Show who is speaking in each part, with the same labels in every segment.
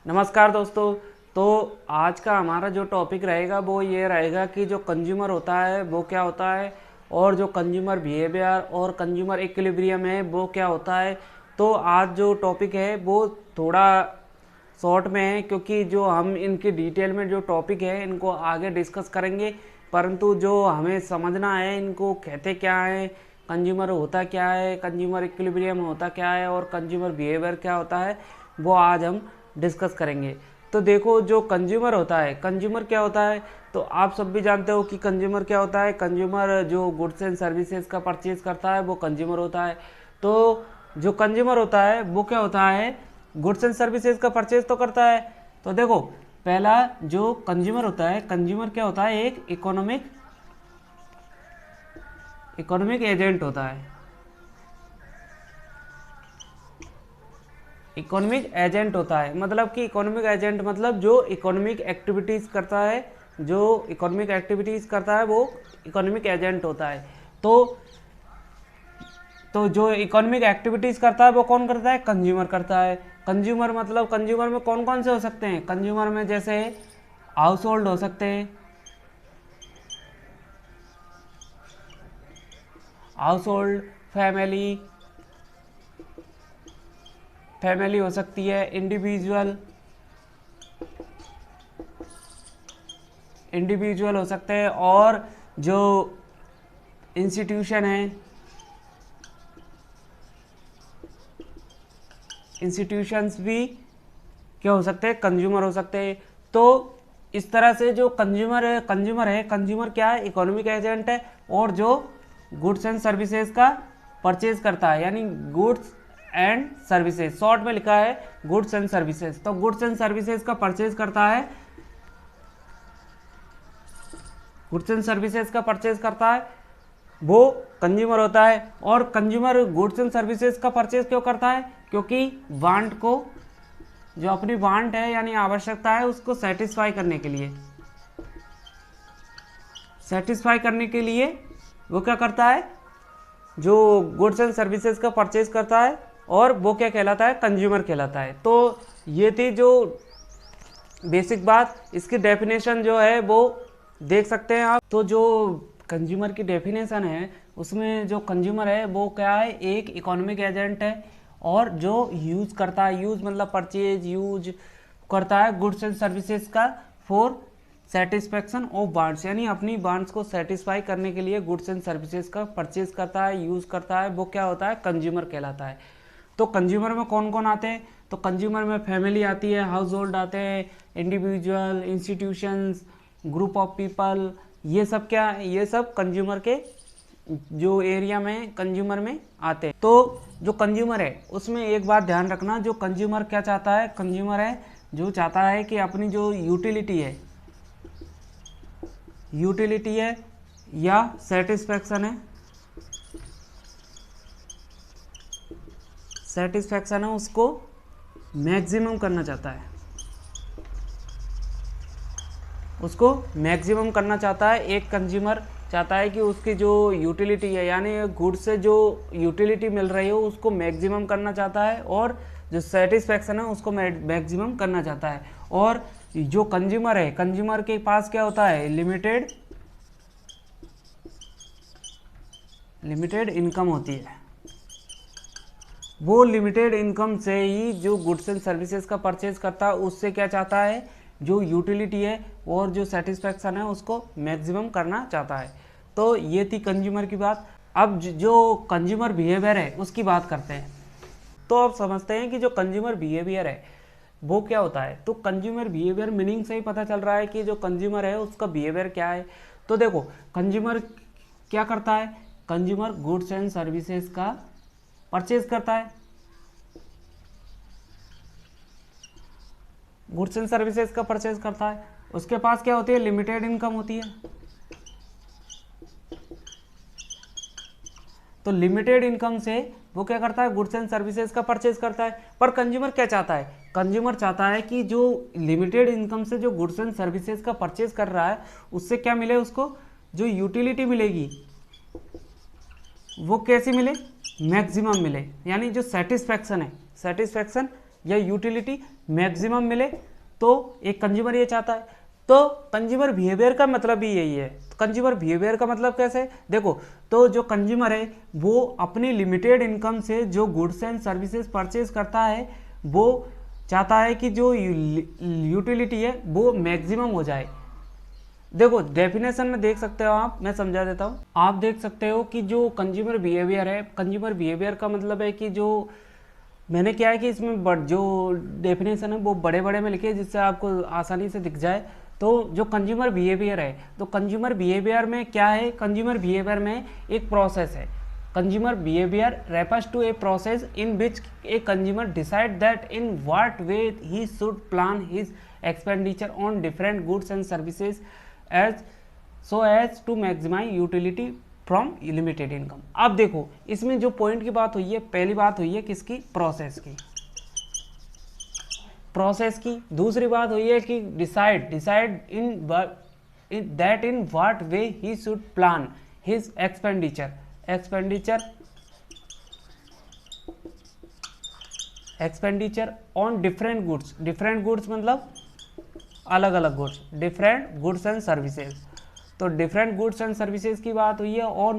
Speaker 1: नमस्कार दोस्तों। तो आज का हमारा जो टॉपिक रहेगा वो ये रहेगा कि जो कंज्यूमर होता है वो क्या होता है और जो कंज्यूमर बिहेवियर और कंज्यूमर इक्विलिब्रियम है वो क्या होता है। तो आज जो टॉपिक है वो थोड़ा शॉर्ट में है, क्योंकि जो हम इनकी डिटेल में जो टॉपिक है इनको आगे डिस्कस करेंगे, परंतु जो हमें समझना है इनको कहते क्या है, कंज्यूमर होता क्या है, कंज्यूमर इक्विलिब्रियम होता क्या है और कंज्यूमर बिहेवियर क्या होता है, वो आज हम डिस्कस करेंगे। तो देखो, जो कंज्यूमर होता है, कंज्यूमर क्या होता है, तो आप सब भी जानते हो कि कंज्यूमर क्या होता है। कंज्यूमर जो गुड्स एंड सर्विसेज का परचेज करता है वो कंज्यूमर होता है। तो जो कंज्यूमर होता है वो क्या होता है, गुड्स एंड सर्विसेज का परचेज तो करता है। तो देखो, पहला जो कंज्यूमर होता है, कंज्यूमर क्या होता है, एक इकोनॉमिक एजेंट होता है। इकोनॉमिक एजेंट होता है मतलब कि इकोनॉमिक एजेंट मतलब जो इकोनॉमिक एक्टिविटीज़ करता है, जो इकोनॉमिक एक्टिविटीज़ करता है वो इकोनॉमिक एजेंट होता है। तो जो इकोनॉमिक एक्टिविटीज़ करता है वो कौन करता है, कंज्यूमर करता है। कंज्यूमर मतलब कंज्यूमर में कौन कौन से हो सकते हैं, कंज्यूमर में जैसे हाउस होल्ड हो सकते हैं, हाउस होल्ड, फैमिली हो सकती है, इंडिविजुअल हो सकते हैं, और जो इंस्टीट्यूशन है, इंस्टीट्यूशंस भी क्या हो सकते हैं, कंज्यूमर हो सकते हैं। तो इस तरह से जो कंज्यूमर क्या है, इकोनॉमिक एजेंट है, और जो गुड्स एंड सर्विसेज का परचेज करता है, यानी गुड्स एंड सर्विसेज, शॉर्ट में लिखा है गुड्स एंड सर्विसेज। तो गुड्स एंड सर्विसेज का परचेज करता है, गुड्स एंड सर्विसेज का परचेज करता है वो कंज्यूमर होता है। और कंज्यूमर गुड्स एंड सर्विसेज का परचेज क्यों करता है, क्योंकि वांट को, जो अपनी वांट है यानी आवश्यकता है उसको सेटिस्फाई करने के लिए वो क्या करता है, जो गुड्स एंड सर्विसेज का परचेज करता है, और वो क्या कहलाता है, कंज्यूमर कहलाता है। तो ये थी जो बेसिक बात। इसकी डेफिनेशन जो है वो देख सकते हैं आप। तो जो कंज्यूमर की डेफिनेशन है उसमें जो कंज्यूमर है वो क्या है, एक इकोनॉमिक एजेंट है, और जो यूज़ करता है, यूज़ मतलब परचेज, यूज करता है गुड्स एंड सर्विसेज का फॉर सेटिस्फैक्शन ऑफ वांट्स, यानी अपनी वांट्स को सेटिस्फाई करने के लिए गुड्स एंड सर्विसेज का परचेज करता है, यूज़ करता है, वो क्या होता है, कंज्यूमर कहलाता है। तो कंज्यूमर में कौन कौन आते हैं, तो कंज्यूमर में फैमिली आती है, हाउस होल्ड आते हैं, individual, institutions, group of people, ये सब क्या है, ये सब कंज्यूमर के जो एरिया में कंज्यूमर में आते हैं। तो जो कंज्यूमर है उसमें एक बात ध्यान रखना, जो कंज्यूमर क्या चाहता है, कंज्यूमर है जो चाहता है कि अपनी जो यूटिलिटी है या सेटिस्फैक्शन है उसको मैक्सिमम करना चाहता है, उसको मैक्सिमम करना चाहता है। एक कंज्यूमर चाहता है कि उसकी जो यूटिलिटी है, यानी गुड्स से जो यूटिलिटी मिल रही हो उसको मैक्सिमम करना चाहता है, और जो सेटिस्फैक्शन है उसको मैक्सिमम करना चाहता है। और जो कंज्यूमर है, कंज्यूमर के पास क्या होता है, लिमिटेड इनकम होती है। वो लिमिटेड इनकम से ही जो गुड्स एंड सर्विसेज का परचेज करता है उससे क्या चाहता है, जो यूटिलिटी है और जो सेटिस्फैक्शन है उसको मैक्सिमम करना चाहता है। तो ये थी कंज्यूमर की बात। अब जो कंज्यूमर बिहेवियर है उसकी बात करते हैं। तो अब समझते हैं कि जो कंज्यूमर बिहेवियर है वो क्या होता है। तो कंज्यूमर बिहेवियर मीनिंग से ही पता चल रहा है कि जो कंज्यूमर है उसका बिहेवियर क्या है। तो देखो, कंज्यूमर क्या करता है, कंज्यूमर गुड्स एंड सर्विसेज का परचेज करता है, गुड्स एंड सर्विसेज का परचेज करता है। उसके पास क्या होती है, लिमिटेड इनकम होती है। तो लिमिटेड इनकम से वो क्या करता है, गुड्स एंड सर्विसेज का परचेज करता है। पर कंज्यूमर क्या चाहता है, कंज्यूमर चाहता है कि जो लिमिटेड इनकम से जो गुड्स एंड सर्विसेज का परचेज कर रहा है उससे क्या मिले, उसको जो यूटिलिटी मिलेगी वो कैसी मिले, मैक्सिमम मिले, यानी जो सेटिस्फैक्शन है, सेटिस्फैक्शन या यूटिलिटी मैक्सिमम मिले, तो एक कंज्यूमर ये चाहता है। तो कंज्यूमर बिहेवियर का मतलब भी यही है। कंज्यूमर बिहेवियर का मतलब कैसे, देखो, तो जो कंज्यूमर है वो अपनी लिमिटेड इनकम से जो गुड्स एंड सर्विसेज परचेज करता है, वो चाहता है कि जो यूटिलिटी है वो मैक्सिमम हो जाए। देखो डेफिनेशन में देख सकते हो आप, मैं समझा देता हूँ। आप देख सकते हो कि जो कंज्यूमर बिहेवियर है, कंज्यूमर बिहेवियर का मतलब है कि जो मैंने क्या है कि इसमें जो डेफिनेशन है वो बड़े बड़े में लिखे जिससे आपको आसानी से दिख जाए। तो जो कंज्यूमर बिहेवियर है, तो कंज्यूमर बिहेवियर में क्या है, कंज्यूमर बिहेवियर में एक प्रोसेस है। Consumer behaviour refers to a process in which a consumer decide that in what way he should plan his expenditure on different goods and services as to maximise utility from limited income. अब देखो इसमें जो point की बात हुई है, पहली बात हुई है किसकी, प्रोसेस की। दूसरी बात हुई है कि decide in that in what way he should plan his expenditure on different goods मतलब अलग अलग goods, different goods and services. तो डिफरेंट गुड्स एंड सर्विसेज की बात हुई है, और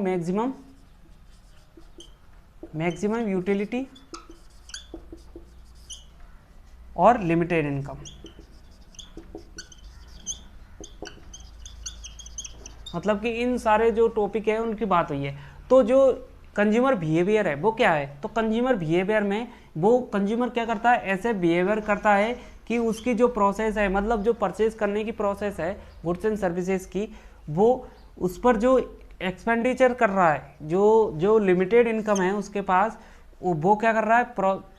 Speaker 1: मैक्सिमम यूटिलिटी और लिमिटेड इनकम, मतलब कि इन सारे जो टॉपिक है उनकी बात हुई है। तो जो कंज्यूमर बिहेवियर है वो क्या है, तो कंज्यूमर बिहेवियर में वो कंज्यूमर क्या करता है, ऐसे बिहेवियर करता है कि उसकी जो प्रोसेस है, मतलब जो परचेज करने की प्रोसेस है गुड्स एंड सर्विसेज की, वो उस पर जो एक्सपेंडिचर कर रहा है, जो लिमिटेड इनकम है उसके पास, वो क्या कर रहा है,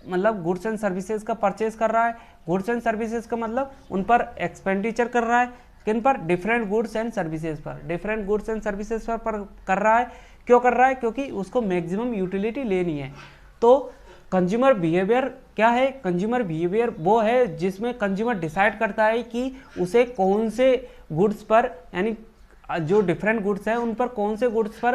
Speaker 1: मतलब गुड्स एंड सर्विसेज का परचेज कर रहा है। गुड्स एंड सर्विसेज का मतलब उन पर एक्सपेंडिचर कर रहा है, किन पर, डिफरेंट गुड्स एंड सर्विसेज पर, डिफरेंट गुड्स एंड सर्विसेज पर कर रहा है। क्यों कर रहा है, क्योंकि उसको मैक्सिमम यूटिलिटी लेनी है। तो कंज्यूमर बिहेवियर क्या है, कंज्यूमर बिहेवियर वो है जिसमें कंज्यूमर डिसाइड करता है कि उसे कौन से गुड्स पर, यानी जो डिफरेंट गुड्स है उन पर कौन से गुड्स पर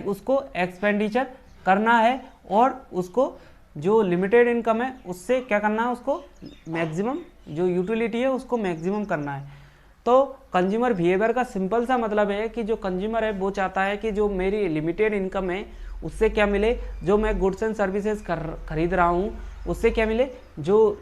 Speaker 1: उसको एक्सपेंडिचर करना है, और उसको जो लिमिटेड इनकम है उससे क्या करना है, उसको मैक्सिमम जो यूटिलिटी है उसको मैक्सिमम करना है। तो कंज्यूमर बिहेवियर का सिंपल सा मतलब है कि जो कंज्यूमर है वो चाहता है कि जो मेरी लिमिटेड इनकम है उससे क्या मिले, जो मैं गुड्स एंड सर्विसेज खरीद रहा हूँ उससे क्या मिले, जो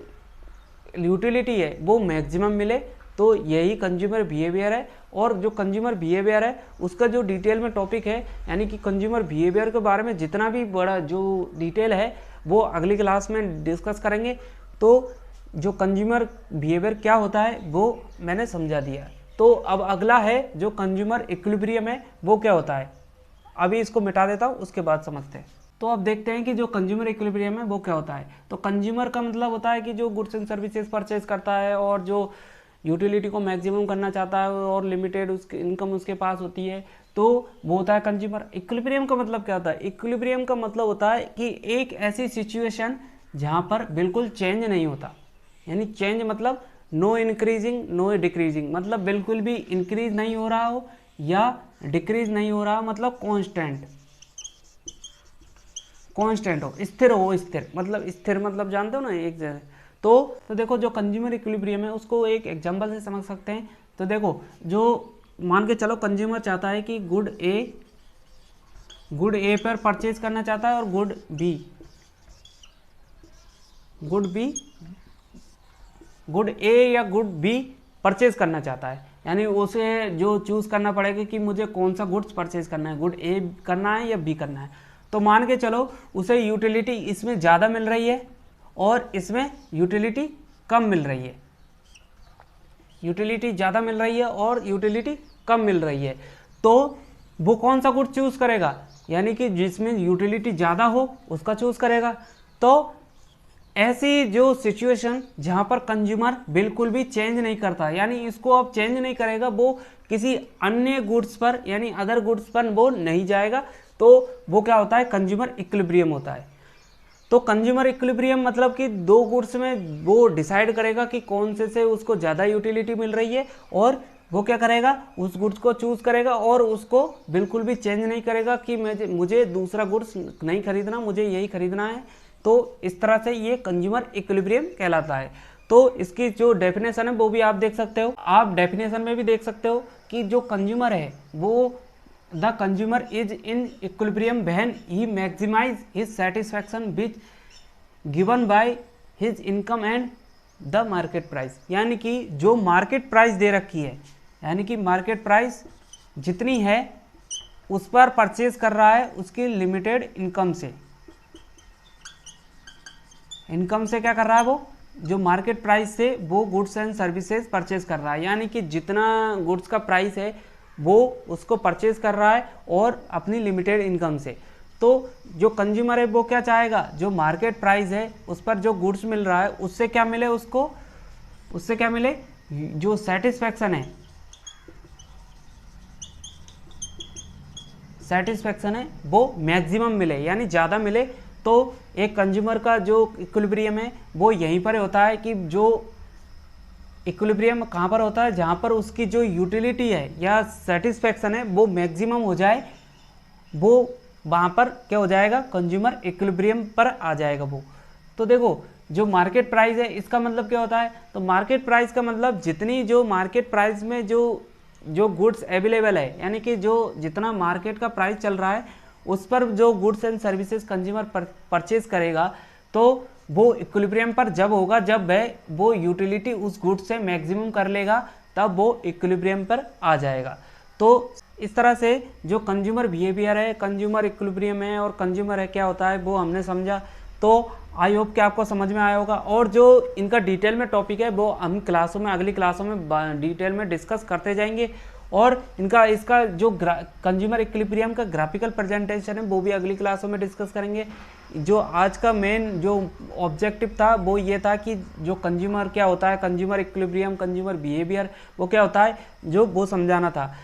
Speaker 1: यूटिलिटी है वो मैक्सिमम मिले। तो यही कंज्यूमर बिहेवियर है। और जो कंज्यूमर बिहेवियर है उसका जो डिटेल में टॉपिक है, यानी कि कंज्यूमर बिहेवियर के बारे में जितना भी बड़ा जो डिटेल है वो अगली क्लास में डिस्कस करेंगे। तो जो कंज्यूमर बिहेवियर क्या होता है वो मैंने समझा दिया। तो अब अगला है जो कंज्यूमर इक्विलिब्रियम है वो क्या होता है, अभी इसको मिटा देता हूँ उसके बाद समझते हैं। तो अब देखते हैं कि जो कंज्यूमर इक्विलिब्रियम है वो क्या होता है। तो कंज्यूमर का मतलब होता है कि जो गुड्स एंड सर्विसेज परचेज करता है और जो यूटिलिटी को मैक्सिमम करना चाहता है और लिमिटेड उसकी इनकम उसके पास होती है, तो वो होता है कंज्यूमर। इक्विलिब्रियम का मतलब क्या होता है, इक्विलिब्रियम का मतलब होता है कि एक ऐसी सिचुएशन जहाँ पर बिल्कुल चेंज नहीं होता, यानी चेंज मतलब नो इंक्रीजिंग नो डिक्रीजिंग, मतलब बिल्कुल भी इंक्रीज नहीं हो रहा हो या डिक्रीज नहीं हो रहा, मतलब कांस्टेंट हो, स्थिर हो। स्थिर मतलब जानते हो ना, एक जगह। तो देखो जो कंज्यूमर इक्विलिब्रियम है उसको एक एग्जांपल से समझ सकते हैं। तो देखो जो मान के चलो कंज्यूमर चाहता है कि गुड ए पर परचेज करना चाहता है और गुड ए या गुड बी परचेज करना चाहता है, यानी उसे जो चूज करना पड़ेगा कि मुझे कौन सा गुड्स परचेज करना है, गुड ए करना है या बी करना है। तो मान के चलो उसे यूटिलिटी इसमें ज़्यादा मिल रही है और इसमें यूटिलिटी कम मिल रही है, यूटिलिटी ज़्यादा मिल रही है और यूटिलिटी कम मिल रही है। तो वो कौन सा गुड चूज करेगा, यानी कि जिसमें यूटिलिटी ज़्यादा हो उसका चूज करेगा। तो ऐसी जो सिचुएशन जहाँ पर कंज्यूमर बिल्कुल भी चेंज नहीं करता, यानी इसको अब चेंज नहीं करेगा, वो किसी अन्य गुड्स पर यानी अदर गुड्स पर वो नहीं जाएगा, तो वो क्या होता है, कंज्यूमर इक्विलिब्रियम होता है। तो कंज्यूमर इक्विलिब्रियम मतलब कि दो गुड्स में वो डिसाइड करेगा कि कौन से उसको ज़्यादा यूटिलिटी मिल रही है, और वो क्या करेगा, उस गुड्स को चूज़ करेगा और उसको बिल्कुल भी चेंज नहीं करेगा कि मुझे दूसरा गुड्स नहीं खरीदना, मुझे यही खरीदना है, तो इस तरह से ये कंज्यूमर इक्विलिब्रियम कहलाता है। तो इसकी जो डेफिनेशन है वो भी आप देख सकते हो। आप डेफिनेशन में भी देख सकते हो कि जो कंज्यूमर है वो the consumer is in equilibrium when he maximise his satisfaction which given by his income and the market price. यानी कि जो मार्केट प्राइस दे रखी है, यानी कि मार्केट प्राइस जितनी है उस पर परचेज कर रहा है उसकी लिमिटेड इनकम से। इनकम से क्या कर रहा है वो, जो मार्केट प्राइस से वो गुड्स एंड सर्विसेज परचेज कर रहा है, यानी कि जितना गुड्स का प्राइस है वो उसको परचेज कर रहा है और अपनी लिमिटेड इनकम से। तो जो कंज्यूमर है वो क्या चाहेगा, जो मार्केट प्राइस है उस पर जो गुड्स मिल रहा है उससे क्या मिले उसको, उससे क्या मिले, जो सेटिस्फैक्शन है, सेटिस्फैक्शन है वो मैक्सिमम मिले, यानी ज़्यादा मिले। तो एक कंज्यूमर का जो इक्विलिब्रियम है वो यहीं पर होता है कि जो इक्विलिब्रियम कहाँ पर होता है, जहाँ पर उसकी जो यूटिलिटी है या सेटिस्फैक्शन है वो मैक्सिमम हो जाए, वो वहाँ पर क्या हो जाएगा, कंज्यूमर इक्विलिब्रियम पर आ जाएगा वो। तो देखो जो मार्केट प्राइस है इसका मतलब क्या होता है, तो मार्केट प्राइस का मतलब जितनी जो मार्केट प्राइस में जो गुड्स अवेलेबल है, यानी कि जो जितना मार्केट का प्राइस चल रहा है उस पर जो goods and services consumer purchase करेगा, तो वो इक्विलिब्रियम पर जब होगा जब वह वो यूटिलिटी उस गुड्स से मैक्सिमम कर लेगा, तब वो इक्विलिब्रियम पर आ जाएगा। तो इस तरह से जो कंज्यूमर बिहेवियर है, कंज्यूमर इक्विलिब्रियम है और कंज्यूमर है क्या होता है वो हमने समझा। तो आई होप कि आपको समझ में आया होगा। और जो इनका डिटेल में टॉपिक है वो हम क्लासों में, अगली क्लासों में डिटेल में डिस्कस करते जाएंगे। और इसका जो कंज्यूमर इक्विलिब्रियम का ग्राफिकल प्रेजेंटेशन है वो भी अगली क्लासों में डिस्कस करेंगे। जो आज का मेन जो ऑब्जेक्टिव था वो ये था कि जो कंज्यूमर क्या होता है, कंज्यूमर इक्विलिब्रियम, कंज्यूमर बिहेवियर वो क्या होता है, जो वो समझाना था।